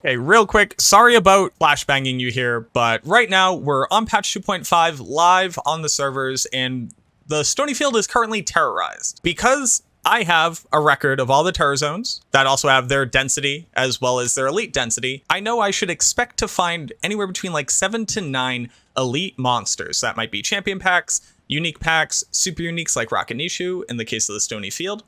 Okay, real quick, sorry about flashbanging you here, but right now we're on patch 2.5 live on the servers, and the Stony Field is currently terrorized. Because I have a record of all the terror zones that also have their density as well as their elite density, I know I should expect to find anywhere between like 7 to 9 elite monsters. That might be champion packs, unique packs, super uniques like Rakanishu in the case of the Stony Field.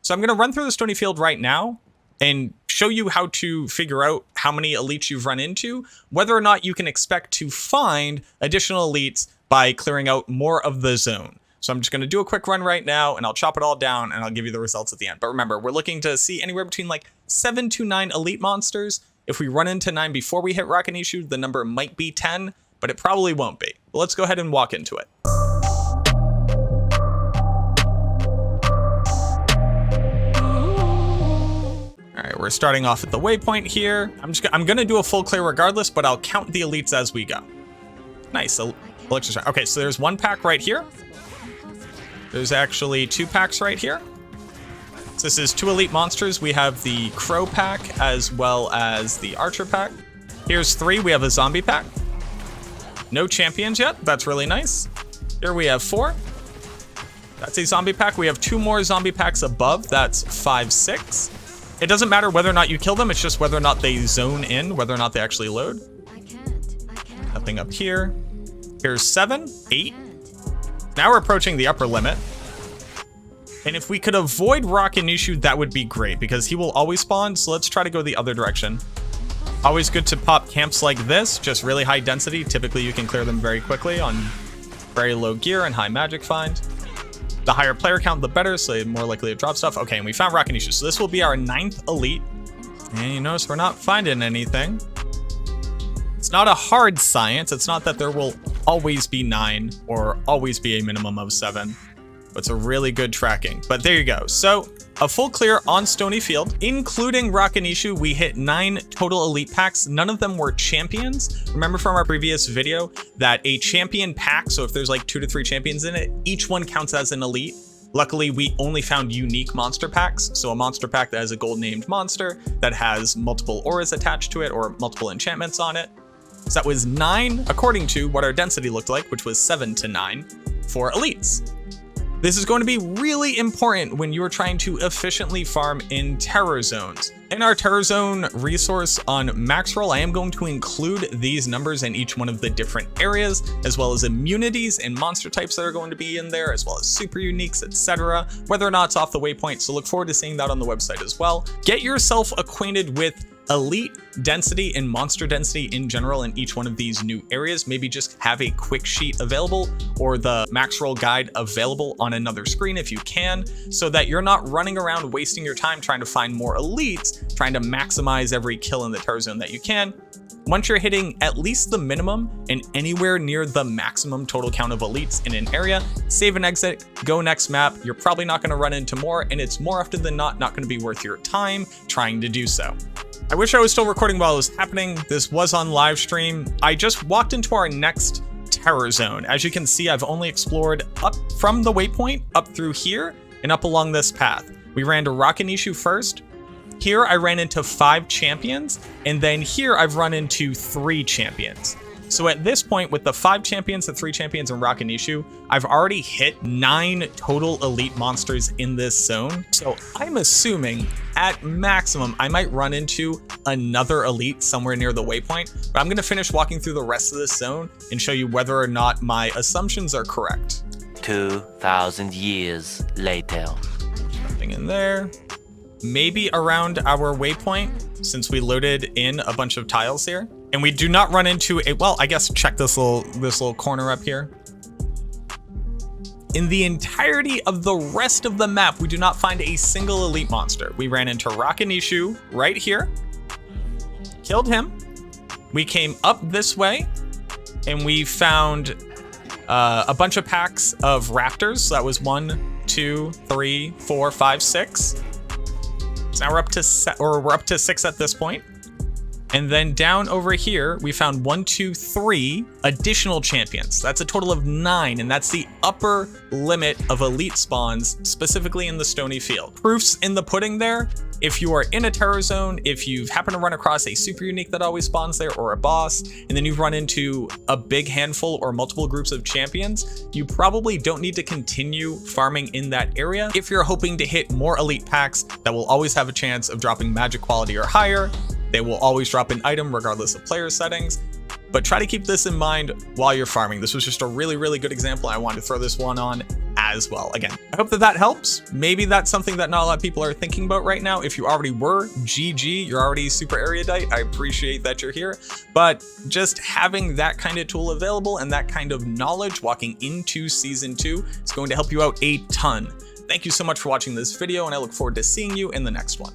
So I'm going to run through the Stony Field right now and show you how to figure out how many elites you've run into, whether or not you can expect to find additional elites by clearing out more of the zone. So I'm just going to do a quick run right now, and I'll chop it all down, and I'll give you the results at the end. But remember, we're looking to see anywhere between like 7 to 9 elite monsters. If we run into 9 before we hit Rakanishu, the number might be 10, but it probably won't be. But let's go ahead and walk into it. All right, we're starting off at the waypoint here. I'm gonna do a full clear regardless, but I'll count the elites as we go. Nice, okay, so there's one pack right here. There's actually 2 packs right here. So this is 2 elite monsters. We have the crow pack as well as the archer pack. Here's 3, we have a zombie pack. No champions yet, that's really nice. Here we have 4. That's a zombie pack. We have 2 more zombie packs above, that's 5, 6. It doesn't matter whether or not you kill them, it's just whether or not they zone in, whether or not they actually load. Nothing up here. Here's 7, 8. Now we're approaching the upper limit. And if we could avoid Rakanishu, that would be great, because he will always spawn, so let's try to go the other direction. Always good to pop camps like this, just really high density. Typically you can clear them very quickly on very low gear and high magic find. The higher player count, the better, so you're more likely to drop stuff. Okay, and we found Rakanishu, so this will be our 9th elite. And you notice we're not finding anything. It's not a hard science. It's not that there will always be 9 or always be a minimum of 7. But it's a really good tracking. But there you go. So a full clear on Stony Field, including Rakanishu. We hit 9 total elite packs. None of them were champions. Remember from our previous video that a champion pack, so if there's like 2 to 3 champions in it, each one counts as an elite. Luckily, we only found unique monster packs. So a monster pack that has a gold named monster that has multiple auras attached to it or multiple enchantments on it. So that was 9 according to what our density looked like, which was 7 to 9 for elites. This is going to be really important when you are trying to efficiently farm in terror zones. In our terror zone resource on Maxroll, I am going to include these numbers in each one of the different areas, as well as immunities and monster types that are going to be in there, as well as super uniques, etc. Whether or not it's off the waypoint, so look forward to seeing that on the website as well. Get yourself acquainted with elite density and monster density in general in each one of these new areas. Maybe just have a quick sheet available or the Maxroll guide available on another screen if you can, so that you're not running around wasting your time trying to find more elites, trying to maximize every kill in the terror zone that you can. Once you're hitting at least the minimum and anywhere near the maximum total count of elites in an area, save and exit, go next map. You're probably not going to run into more, and it's more often than not going to be worth your time trying to do so. I wish I was still recording while it was happening. This was on live stream. I just walked into our next terror zone. As you can see, I've only explored up from the waypoint, up through here, and up along this path. We ran to Rakanishu first. Here I ran into 5 champions, and then here I've run into 3 champions. So at this point, with the 5 champions, the 3 champions, and Rakanishu, I've already hit 9 total elite monsters in this zone. So I'm assuming at maximum, I might run into another elite somewhere near the waypoint, but I'm gonna finish walking through the rest of this zone and show you whether or not my assumptions are correct. 2,000 years later. Nothing in there. Maybe around our waypoint, since we loaded in a bunch of tiles here. And we do not run into a, well, I guess check this little corner up here. In the entirety of the rest of the map, we do not find a single elite monster. We ran into Rakanishu right here, killed him. We came up this way and we found a bunch of packs of raptors. So that was 1, 2, 3, 4, 5, 6. So now we're up to 6 at this point. And then down over here, we found 1, 2, 3 additional champions. That's a total of 9, and that's the upper limit of elite spawns, specifically in the Stony Field. Proof's in the pudding there. If you are in a terror zone, if you've happened to run across a super unique that always spawns there or a boss, and then you've run into a big handful or multiple groups of champions, you probably don't need to continue farming in that area. If you're hoping to hit more elite packs that will always have a chance of dropping magic quality or higher, they will always drop an item regardless of player settings. But try to keep this in mind while you're farming. This was just a really, really good example. I wanted to throw this one on as well. Again, I hope that helps. Maybe that's something that not a lot of people are thinking about right now. If you already were, GG, you're already super erudite. I appreciate that you're here. But just having that kind of tool available and that kind of knowledge walking into Season 2 is going to help you out a ton. Thank you so much for watching this video, and I look forward to seeing you in the next one.